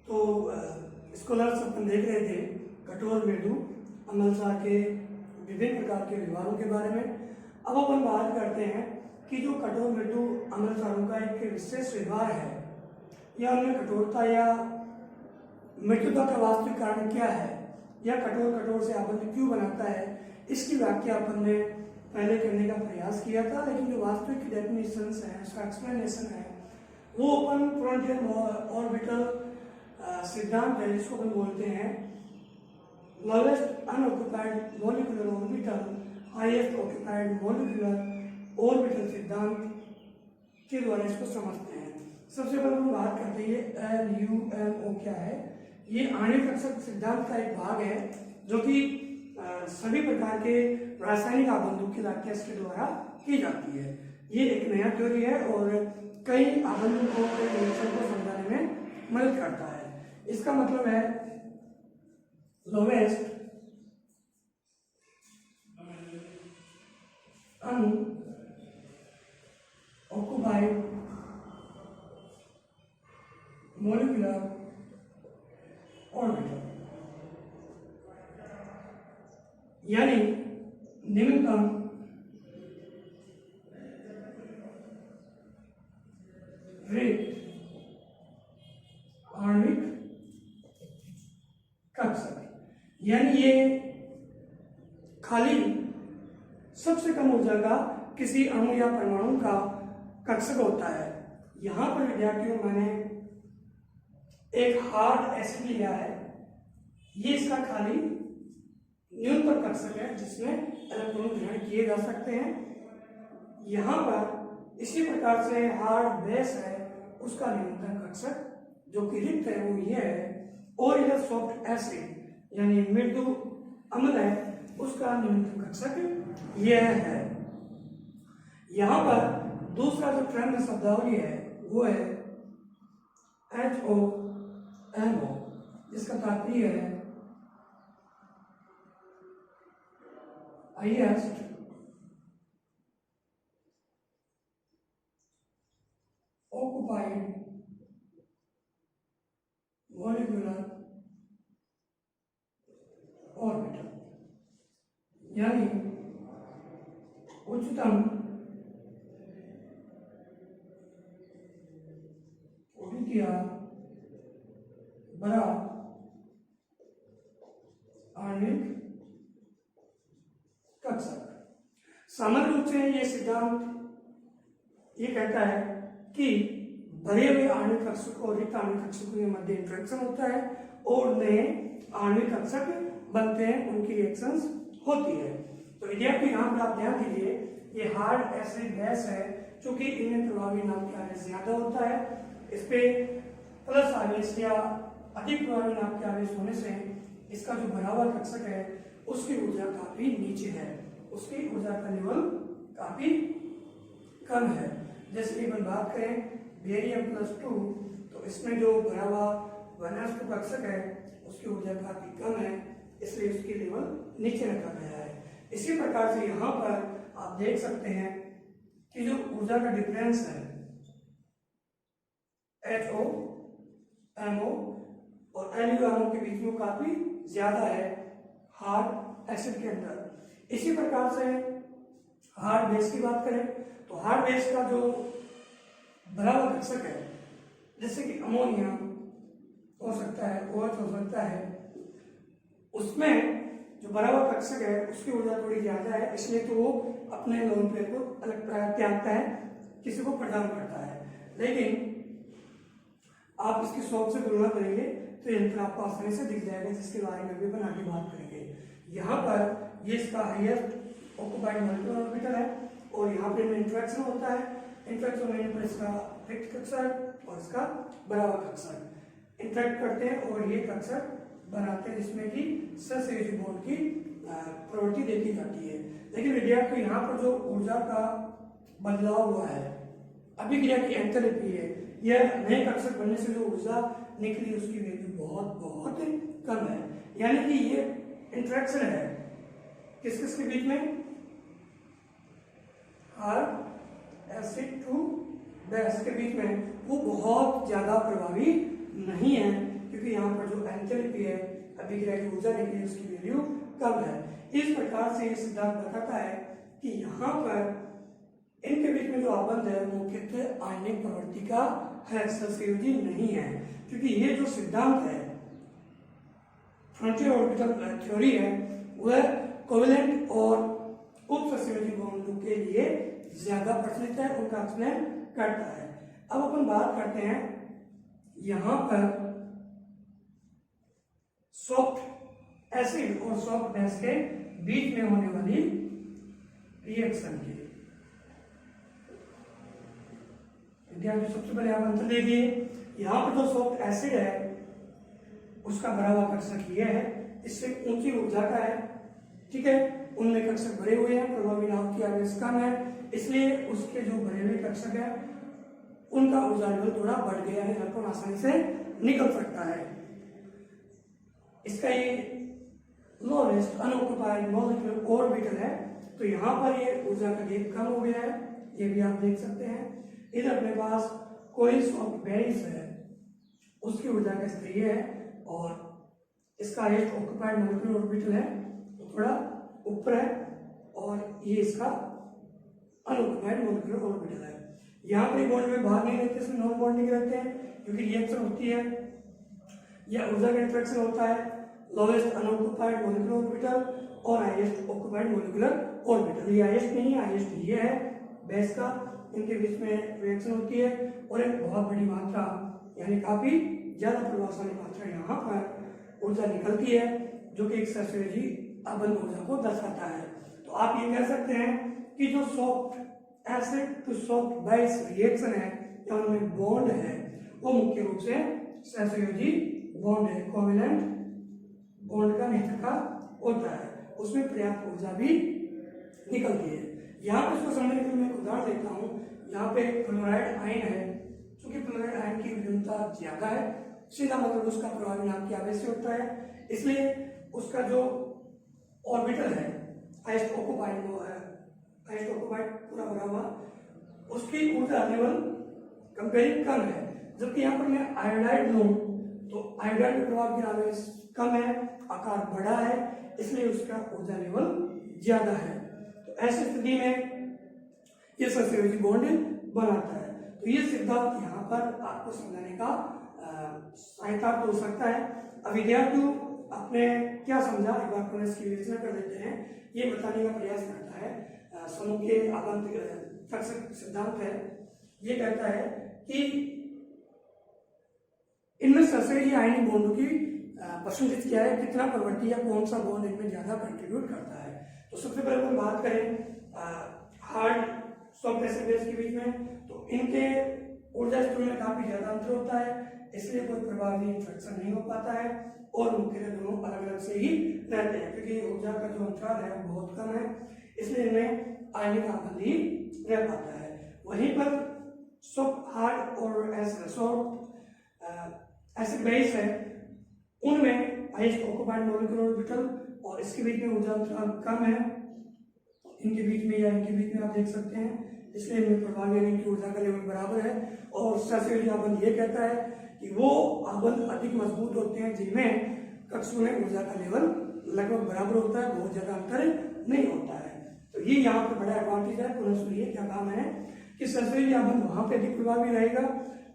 तो स्कॉलर्स अपन देख रहे थे कठोर मृदु अम्लसार के विभिन्न प्रकार के व्यवहारों के बारे में। अब अपन बात करते हैं कि जो कठोर मृदु अम्लसारों का एक विशेष व्यवहार है या उनमें कठोरता या मृदुता का वास्तविक कारण क्या है या कठोर से आबद्ध क्यों बनाता है, इसकी व्याख्या अपन ने पहले करने का प्रयास किया था। लेकिन जो वास्तविक डेफिनेशंस है, उसका एक्सप्लेनेशन है, वो अपन फ्रंटियर ऑर्बिटल सिद्धांत है जिसको अपन बोलते हैं lowest unoccupied molecular orbital highest occupied molecular orbital सिद्धांत के द्वारा इसको समझते हैं। सबसे पहले हम बात करते हैं LUMO क्या है। ये आणविक कक्षक सिद्धांत का एक भाग है जो कि सभी प्रकार के रासायनिक आबंधों की व्याख्या इसके द्वारा की जाती है। ये एक नया थ्योरी है और कई आबंधों के रिएक्शन को समझाने में मदद करता है। इसका मतलब है लोवेस्ट अनऑक्युपाइड मॉलिक्यूलर ऑर्बिटल, यानी निम्नतम रेट आणविक कक्षक, यानी ये खाली सबसे कम ऊर्जा का किसी अणु या परमाणु का कक्षक होता है। यहां पर विद्यार्थियों मैंने एक हार्ड एसिड लिया है, ये इसका खाली न्यूनतम कक्षक है जिसमें इलेक्ट्रॉन ग्रहण किए जा सकते हैं। यहाँ पर इसी प्रकार से हार्ड बेस है, उसका न्यूनतम कक्षक जो कि रिक्त है वो ये है, और यह सॉफ्ट एसिड यानी मृदु अम्ल है, उसका न्यूनतम कक्षक यह है। यहाँ पर दूसरा जो ट्रेंड में शब्दावली है वो है HOMO, जिसका तात्पर्य है हाईएस्ट ऑक्युपाइड मॉलिक्यूलर ऑर्बिटल, यानी उच्चतम द्वितीय बड़ा आणविक कक्षक। सामान्य रूप से ये सिद्धांत ये कहता है कि भरे हुए आणविक कक्षक और रिक्त आणविक कक्षकों के मध्य इंटरेक्शन होता है और नए आणविक कक्षक बनते हैं, उनकी रिएक्शंस होती है। तो विद्यार्थी यहाँ पर आप ध्यान दीजिए, ये हार्ड एसिड बेस है, चूंकि इनमें प्रभावी नाम के आवेश ज्यादा होता है, इस पे प्लस आवेश या अधिक प्रभावी नाम के आवेश होने से इसका जो भरा हुआ कक्षक है उसकी ऊर्जा काफी नीचे है, उसकी ऊर्जा का लेवल काफी कम है। जैसे कि हम बात करें बेरियम+2, तो इसमें जो भरा हुआ वनस्पति कक्षक है उसकी ऊर्जा काफी कम है, इसलिए उसकी लेवल नीचे रखा गया है। इसी प्रकार से यहाँ पर आप देख सकते हैं कि जो ऊर्जा का डिफरेंस है HOMO और LUMO के बीच में काफी ज्यादा है हार्ड एसिड के अंदर। इसी प्रकार से हार्ड बेस की बात करें तो हार्ड बेस का जो भरा हुआ कक्षक है, जैसे कि अमोनिया हो सकता है, OH हो सकता है, उसमें जो भरा हुआ कक्षक है उसकी ऊर्जा थोड़ी ज्यादा है, इसलिए तो वो अपने लोन पेयर को त्यागता है, किसी को प्रदान करता है। लेकिन आप इसकी शॉप से तुलना करेंगे तो यंत्र आपको आसानी से दिख जाएगा, जिसके बारे में भी अपन आगे बात करेंगे। यहाँ पर ये इसका हाईएस्ट ऑक्युपाइड मॉलिक्यूलर ऑर्बिटल है और यहाँ पे इंटरेक्शन होता है, इंटरेक्शन होने पर इसका रिक्त कक्षक और इसका भरा हुआ कक्षक इंटरेक्ट करते हैं और ये कक्षक बनाते हैं, जिसमें कि सहसंयोजी बॉन्ड की प्रवृत्ति देखी जाती है। लेकिन विद्यार्थी यहाँ पर जो ऊर्जा का बदलाव हुआ है, अभिक्रिया की एंथैल्पी है, यह नए कक्षक बनने से जो ऊर्जा निकली उसकी वैल्यू बहुत बहुत कम है। यानी कि ये इंटरेक्शन है किस किस के बीच में, हार्ड एसिड टू बेस के बीच में, वो बहुत ज्यादा प्रभावी नहीं है, होती है, अभिक्रिया की ऊर्जा निकली उसकी वैल्यू कम है। इस प्रकार से ये सिद्धांत बताता है कि यहाँ पर इनके बीच में जो आबंध है वो मुख्यतः आयनिक प्रवृत्ति का है, सहसंयोजी नहीं है, क्योंकि ये जो सिद्धांत है फ्रंटियर ऑर्बिटल थ्योरी है वह कोवेलेंट और उपसहसंयोजी बॉन्डों के लिए ज्यादा प्रचलित है, उनका एक्सप्लेन करता है। अब अपन बात करते हैं यहां पर सॉफ्ट एसिड और सॉफ्ट बेस के बीच में होने वाली रिएक्शन की। विद्यार्थी सबसे पहले आप आंसर देखिए, यहां पर जो सॉफ्ट एसिड है उसका भरा हुआ कक्षक ये है, इससे ऊंची ऊर्जा का है, ठीक है, उनमें कक्षक भरे हुए हैं, प्रभावी नाव की आवेश कम है, इसलिए उसके जो भरे हुए कक्षक है उनका ऊर्जा लेवल थोड़ा बढ़ गया है, इलेक्ट्रॉन आसानी से निकल सकता है। इसका ये लोएस्ट अनऑक्युपाइड मॉलिक्यूलर ऑर्बिटल है, तो यहाँ पर ये ऊर्जा का गेप कम हो गया है, ये भी आप देख सकते हैं। इधर अपने पास कोई सॉफ्ट बेस है, उसकी ऊर्जा का स्तर ये है और इसका हाईएस्ट ऑक्युपाइड मॉलिक्यूलर ऑर्बिटल है तो थोड़ा ऊपर है और ये इसका अनऑक्युपाइड मॉलिक्यूलर ऑर्बिटल है। यहाँ पर बॉन्ड में भाग नहीं लेते, इसमें नॉन बॉन्डिंग रहते हैं, क्योंकि रिएक्शन होती है या ऊर्जा का इंटरेक्शन होता है लोएस्ट अनऑक्युपाइड मॉलिक्यूलर ऑर्बिटल और हाईएस्ट ऑक्युपाइड मॉलिक्यूलर ऑर्बिटल। ये हाईएस्ट नहीं, हाईएस्ट ये है बेस का, इनके बीच में रिएक्शन होती है और एक बहुत बड़ी मात्रा यानी काफी ज्यादा प्रभावशाली मात्रा यहाँ पर ऊर्जा निकलती है, जो कि एक सहसंयोजी आबंध ऊर्जा को दर्शाता है। तो आप ये कह सकते हैं कि जो soft acid to soft base reaction है या उनमें बॉन्ड है वो मुख्य रूप से सहसंयोजी बॉन्ड है, कोवेलेंट बॉन्ड का नेचर का होता है, उसमें पर्याप्त ऊर्जा भी निकलती है। यहाँ पे इसको समझने के लिए मैं एक उदाहरण देता हूँ। यहाँ पे फ्लोराइड आयन है, क्योंकि फ्लोराइड आयन की विभिन्नता ज्यादा है, सीधा मतलब उसका प्रभावी नाम की आवेश से होता है, इसलिए उसका जो ऑर्बिटल है हाईएस्ट ऑक्युपाइड पूरा भरा हुआ, उसकी ऊर्जा लेवल कंपेरिंग कम है। जबकि यहाँ पर मैं आयोडाइड लूं तो आयोडाइड में प्रभाव की आवेश कम है, आकार बड़ा है, इसलिए उसका ऊर्जा लेवल ज्यादा है। तो ऐसी स्थिति में ये सहसंयोजी बॉन्ड बनाता है। तो ये सिद्धांत यहाँ पर आपको समझाने का सहायता हो सकता है। अब विद्यार्थियों आपने क्या समझा, एक बार पुनः इसकी विवेचना कर लेते हैं। ये बताने का प्रयास करता है समूह के आबंध कक्षक सिद्धांत है, ये कहता है कि इनमें सहसंयोजी आयनिक बॉन्डों की परसेंटेज क्या है, कितना प्रवृत्ति या कौन सा बॉन्ड इनमें ज्यादा कंट्रीब्यूट करता है। तो सबसे पहले हम बात करें हार्ड सॉफ्ट एसिड बेस के बीच में, तो इनके ऊर्जा स्तर में काफी ज्यादा अंतर होता है, इसलिए कोई प्रभावी इंटरेक्शन नहीं हो पाता है और मुख्यतः दोनों अलग अलग से ही रहते हैं, क्योंकि ऊर्जा का जो अंतराल है वो बहुत कम है, इसलिए इनमें आयनिक आबंध ही रह पाता है। वहीं पर सॉफ्ट हार्ड और सॉफ्ट एसिड बेस है, उनमें हाईएस्ट ऑक्युपाइड मॉलिक्यूलर ऑर्बिटल और इसके बीच में ऊर्जा अंतराल कम है, इनके बीच में या इनके बीच में आप देख सकते हैं, इसलिए इनमें प्रभावी इनकी ऊर्जा का लेवल बराबर है। और सहसंयोजी आबंध ये कहता है कि वो आबंध अधिक मजबूत होते हैं जिनमें कक्षों में ऊर्जा का लेवल लगभग बराबर होता है, बहुत ज्यादा अंतर नहीं होता है। तो ये यहाँ पे बड़ा एडवांटेज है। पुनः सुनिए क्या काम है कि सहसंयोजी आबंध वहां पे अधिक प्रभावी रहेगा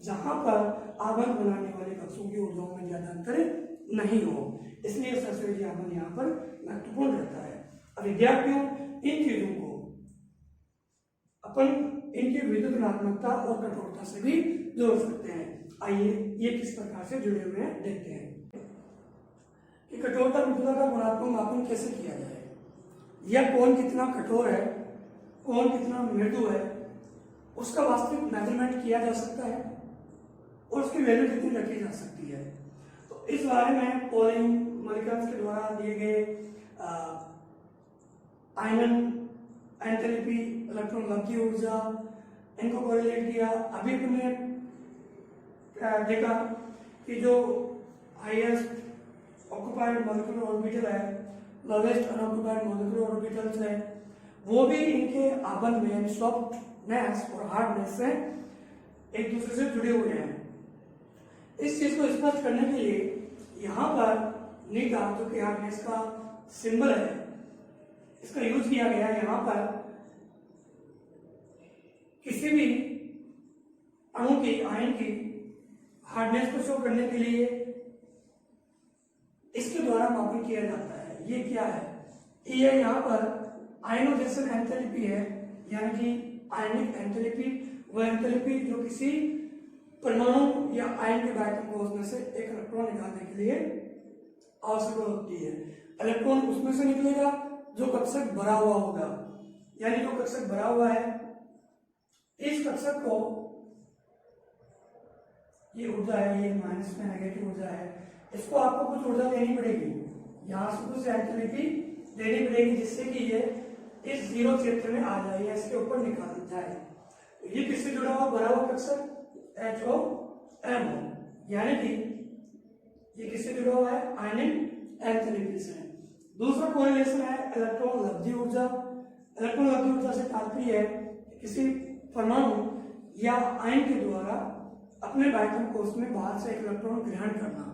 जहां पर आबंध बनाने वाले कक्षों की ऊर्जाओं में ज्यादा अंतर नहीं हो, इसलिए सहसंयोजी आबंध यहाँ पर महत्वपूर्ण रहता है। अब विद्यार्थियों इन चीजों को अपन इनकी विद्युत ऋणात्मकता और कठोरता से भी जोड़ सकते हैं। आइए ये किस प्रकार से जुड़े हुए हैं देखते हैं कि कठोरता मृदुता का गुणात्मक मापन कैसे किया जाए, या कौन कितना कठोर है कौन कितना मृदु है उसका वास्तविक मेजरमेंट किया जा सकता है और उसकी वैल्यू कितनी रखी जा सकती है। तो इस बारे में पोलिंग मॉलिक्यूल्स के द्वारा दिए गए आयनन एंथैल्पी इलेक्ट्रॉन लब्धि ऊर्जा इनको कोरिलेट किया। अभी हमने देखा कि जो हाईएस्ट ऑक्युपाइड मॉलिक्यूलर ऑर्बिटल है, लोवेस्ट अनऑक्युपाइड मॉलिक्यूलर ऑर्बिटल्स है, वो भी इनके आबंध में सॉफ्टनेस और हार्डनेस से एक दूसरे से जुड़े हुए हैं। इस चीज को स्पष्ट करने के लिए यहाँ पर निका जो कि हार्डनेस का सिंबल है, इसका यूज किया गया है यहाँ पर किसी भी अणु की आयन की हार्डनेस को शो करने के लिए इसके द्वारा मापन किया जाता है। ये क्या है? ये यहाँ पर आयनोजेशन एंथैल्पी है, यानी कि आयनिक एंथैल्पी, वह एंथैल्पी जो किसी परमाणु या आयन के बाइटम को उसमें से एक इलेक्ट्रॉन निकालने के लिए आवश्यक होती है। इलेक्ट्रॉन उसमें से निकलेगा जो कक्षक भरा हुआ होगा, यानी जो कक्षक भरा हुआ है इस कक्षक को, ये ऊर्जा है, ये माइनस में नेगेटिव ऊर्जा है, इसको आपको कुछ ऊर्जा देनी पड़ेगी, यहाँ से कुछ एंथैल्पी देनी पड़ेगी जिससे कि ये इस जीरो क्षेत्र में आ जाए या इसके ऊपर निकाल जाए। ये किससे जुड़ा हुआ? भरा हुआ कक्षक HOMO, यानी कि ये किससे जुड़ा हुआ है? आयनिक एंथैल्पी से। दूसरा कोरिलेशन है इलेक्ट्रॉन लब्धि ऊर्जा। इलेक्ट्रॉन लब्धि ऊर्जा से तात्पर्य है किसी परमाणु या आयन के द्वारा अपने बाइटम कोष में बाहर से एक इलेक्ट्रॉन ग्रहण करना।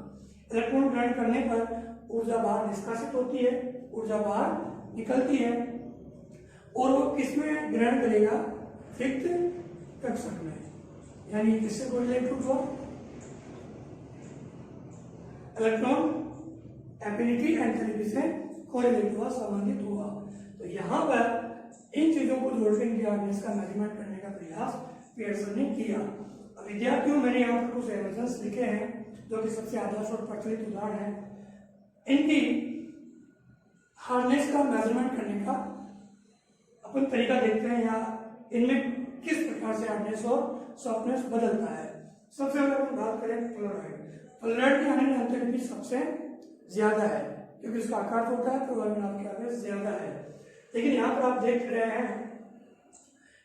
इलेक्ट्रॉन ग्रहण करने पर ऊर्जा बाहर निष्कासित होती है, ऊर्जा बाहर निकलती है, और वो किसमें ग्रहण करेगा? रिक्त कक्षक में, यानी किससे कोरिलेट हुआ? इलेक्ट्रॉन एफिनिटी एंथैल्पी से कोरिलेट हुआ, संबंधित हुआ। तो यहाँ पर इन चीजों को जोड़कर इनकी हार्डनेस का मेजरमेंट करने का प्रयास पियर्सन ने किया। विद्यार्थियों, मैंने यहाँ पर कुछ एविडेंस लिखे हैं जो कि सबसे आदर्श और प्रचलित उदाहरण है। इनकी हार्डनेस का मेजरमेंट करने का अपन तरीका देखते हैं, या इनमें किस प्रकार से हार्डनेस और सॉफ्टनेस बदलता है। सबसे पहले अपन बात करें फ्लोराइड। फ्लोराइड की आयनिक एंथैल्पी सबसे ज्यादा है क्योंकि इसका आकार छोटा है, फ्लोराइड आपके आगे ज्यादा है। लेकिन यहाँ पर आप देख रहे हैं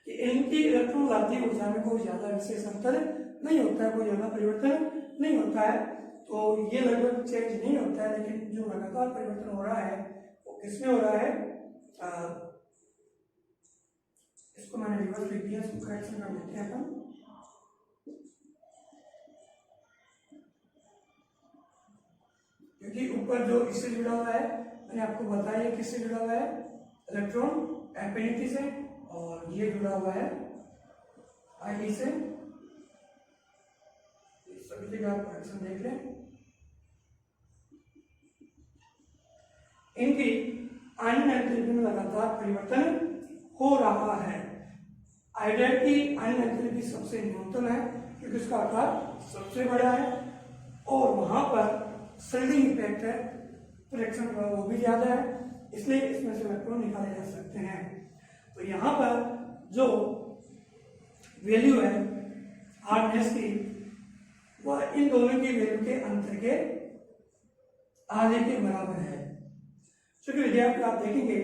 कि इनकी इलेक्ट्रॉन लब्धि ऊर्जा में कोई ज्यादा विशेष अंतर नहीं होता है, कोई ज्यादा परिवर्तन नहीं होता है। तो ये लगभग चेंज नहीं होता है, लेकिन जो लगातार परिवर्तन हो रहा है वो किसमें हो रहा है? इसको मैंने रिवर्स लिख दिया, इसको करेक्शन कर लेते हैं अपन। क्योंकि ऊपर जो इससे जुड़ा हुआ है मैंने आपको बताया किससे जुड़ा हुआ है? इलेक्ट्रॉन एफिनिटी से, और ये जुड़ा हुआ है आई से। सभी जगह आप करेक्शन देख लें। इनकी आयनिक एंथैल्पी में लगातार परिवर्तन हो रहा है। आयोडाइड की आयनिक एंथैल्पी सबसे न्यूनतम है क्योंकि उसका आकार सबसे बड़ा है, और वहां पर शिल्डिंग इफेक्ट है, फ्रिक्शन वो भी ज्यादा है, इसलिए इसमें से इलेक्ट्रॉन निकाले जा सकते हैं। तो यहाँ पर जो वैल्यू है हार्डनेस की, वह इन दोनों की वैल्यू के अंतर के आधे के बराबर है। क्योंकि विद्यार्थी आप देखेंगे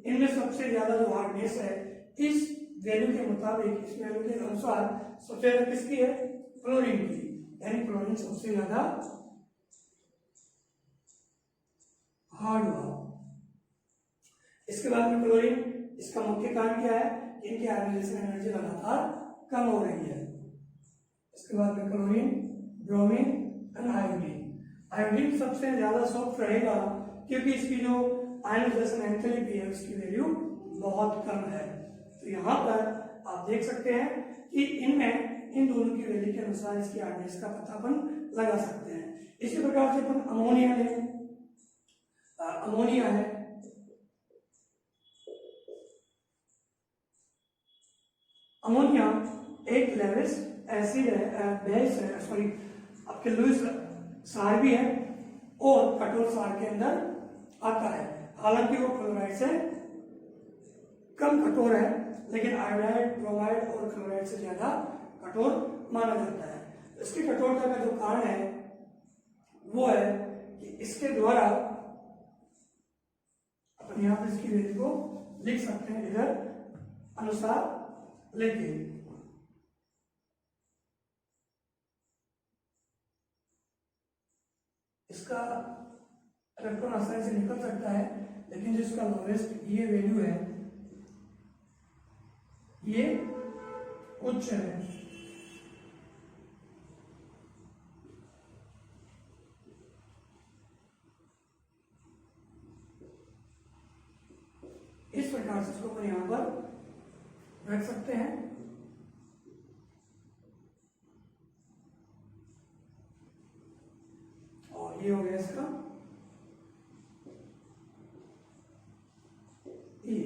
इनमें सबसे ज्यादा जो हार्डनेस है इस वैल्यू के मुताबिक, इस वैल्यू के अनुसार सबसे ज्यादा किसकी है? क्लोरीन की, यानी क्लोरीन सबसे ज्यादा हार्ड हुआ। इसके बाद में क्लोरीन, इसका मुख्य कारण क्या है? इनकी आयनाइजेशन एनर्जी लगातार कम हो रही है। इसके बाद में chlorine, bromine and iodine. Iodine सबसे ज्यादा सॉफ्ट रहेगा क्योंकि इसकी जो आयनाइजेशन एंथैल्पी है उसकी वैल्यू बहुत कम है। तो यहाँ पर आप देख सकते हैं कि इनमें इन दोनों की वैल्यू के अनुसार इसकी हार्डनेस का पता अपन लगा सकते हैं। इसी प्रकार से अपन अमोनिया लें। अमोनिया है, अमोनिया एक लेविस एसिड है, बेस है, सॉरी आपके लुईस सार भी है और कठोर सार के अंदर आता है। हालांकि वो क्लोराइड से कम कठोर है, लेकिन आयोडाइड, ब्रोमाइड और क्लोराइड से ज्यादा कठोर माना जाता है। इसकी कठोरता का जो कारण है वो है कि इसके द्वारा अपन यहाँ पर इसकी वैल्यू को लिख सकते हैं इधर अनुसार लेके। इसका इलेक्ट्रॉन आसानी से निकल सकता है, लेकिन जो इसका लोएस्ट ये वैल्यू है ये उच्च है। प्रकार से इसको अपन यहाँ पर रख सकते हैं। और ये हो गया इसका ये।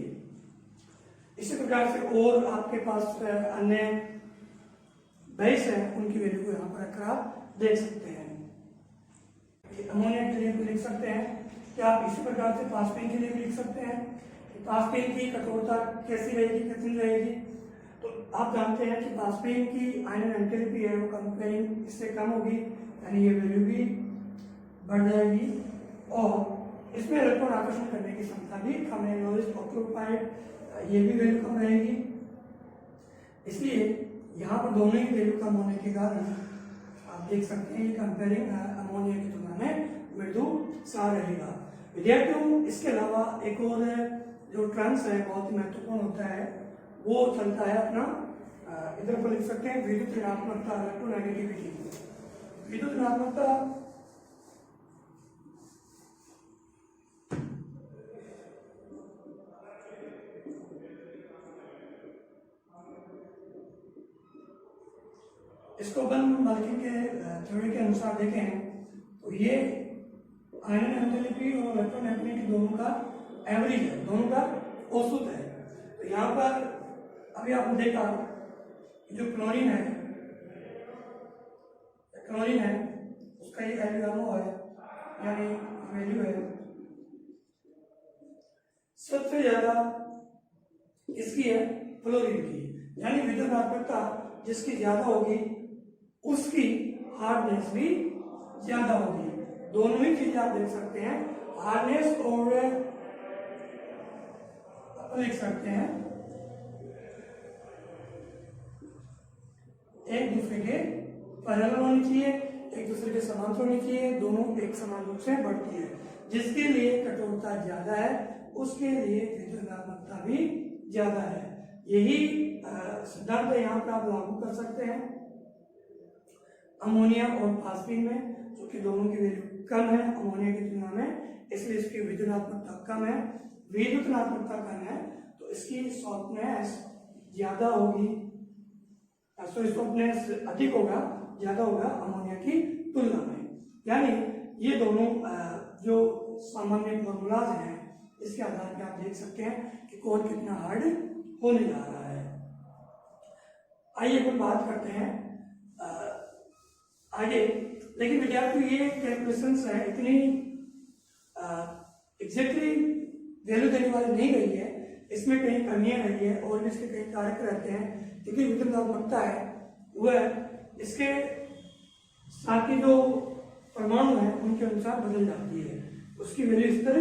इसी प्रकार से और आपके पास अन्य बेस है, उनकी वैल्यू को यहाँ पर रखकर आप देख सकते हैं। अमोनिया के लिए भी लिख सकते हैं कि आप इसी प्रकार से फास्फेट के लिए भी लिख सकते हैं। फास्फेट की कठोरता कैसी रहेगी, कितनी रहेगी, तो आप जानते हैं कि फास्फेट की आयनन एंथैल्पी है वो कंपेयरिंग इससे कम होगी, यानी ये वैल्यू भी बढ़ जाएगी। और इसमें इलेक्ट्रॉन आकर्षण करने की क्षमता भी कम है, लोएस्ट ऑक्यूपाइड, ये भी वैल्यू कम रहेगी। इसलिए यहाँ पर दोनों ही वैल्यू कम होने के कारण आप देख सकते हैं कंपेयरिंग अमोनिया की तुलना में मृदु सार रहेगा। विद्यार्थियों, इसके अलावा एक और जो ट्रांस है बहुत ही महत्वपूर्ण होता है, वो चलता है अपना इधर पर लिख सकते हैं विद्युत ऋणात्मकता, इलेक्ट्रोनेगेटिविटी। विद्युत ऋणात्मकता इसको अपन मल्किन के थ्योरी के अनुसार देखें तो ये आयनन एंथैल्पी और इलेक्ट्रॉन एंथैल्पी दोनों का एवरेज है, दोनों का औसत है। तो यहाँ पर अभी आपने देखा जो क्लोरीन है उसका ये एल्यूआमो है, यानी वैल्यू है सबसे ज्यादा इसकी है फ्लोरीन की, यानी विद्युत ऋणात्मकता जिसकी ज्यादा होगी उसकी हार्डनेस भी ज्यादा होगी। दोनों ही चीजें आप देख सकते हैं, हार्डनेस और लिख सकते हैं एक दूसरे के पैरेलल होनी चाहिए, एक दूसरे के समांतर होनी चाहिए, दोनों एक समान रूप से बढ़ती है। जिसके लिए कठोरता ज्यादा है उसके लिए विद्युत ऋणात्मकता भी ज्यादा है। यही सिद्धांत यहाँ पर आप लागू कर सकते हैं अमोनिया और फास्फेट में, क्योंकि दोनों की वैल्यू कम है अमोनिया की तुलना में, इसलिए इसकी विद्युत ऋणात्मकता कम है। विद्युत ऋणात्मकता कम है तो इसकी सॉफ्टनेस ज्यादा होगी, सॉफ्टनेस अधिक होगा, ज्यादा होगा अमोनिया की तुलना में। यानी ये दोनों जो सामान्य फॉर्मूलाज हैं इसके आधार पर आप देख सकते हैं कि कौन कितना हार्ड होने जा रहा है। आइए कुछ बात करते हैं आगे। लेकिन विद्यार्थियों ये कैलकुलेशंस है इतनी एग्जैक्टली वैल्यू देने वाली नहीं रही है, इसमें कहीं कमियां रही है और भी इसके कई कारक रहते हैं, क्योंकि विद्युत ऋणात्मकता है वह इसके साथ ही जो परमाणु है उनके अनुसार बदल जाती है, उसकी वैल्यू स्थिर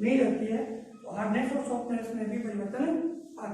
नहीं रहती है, हार्डनेस और सॉफ्टनेस में भी परिवर्तन आता है।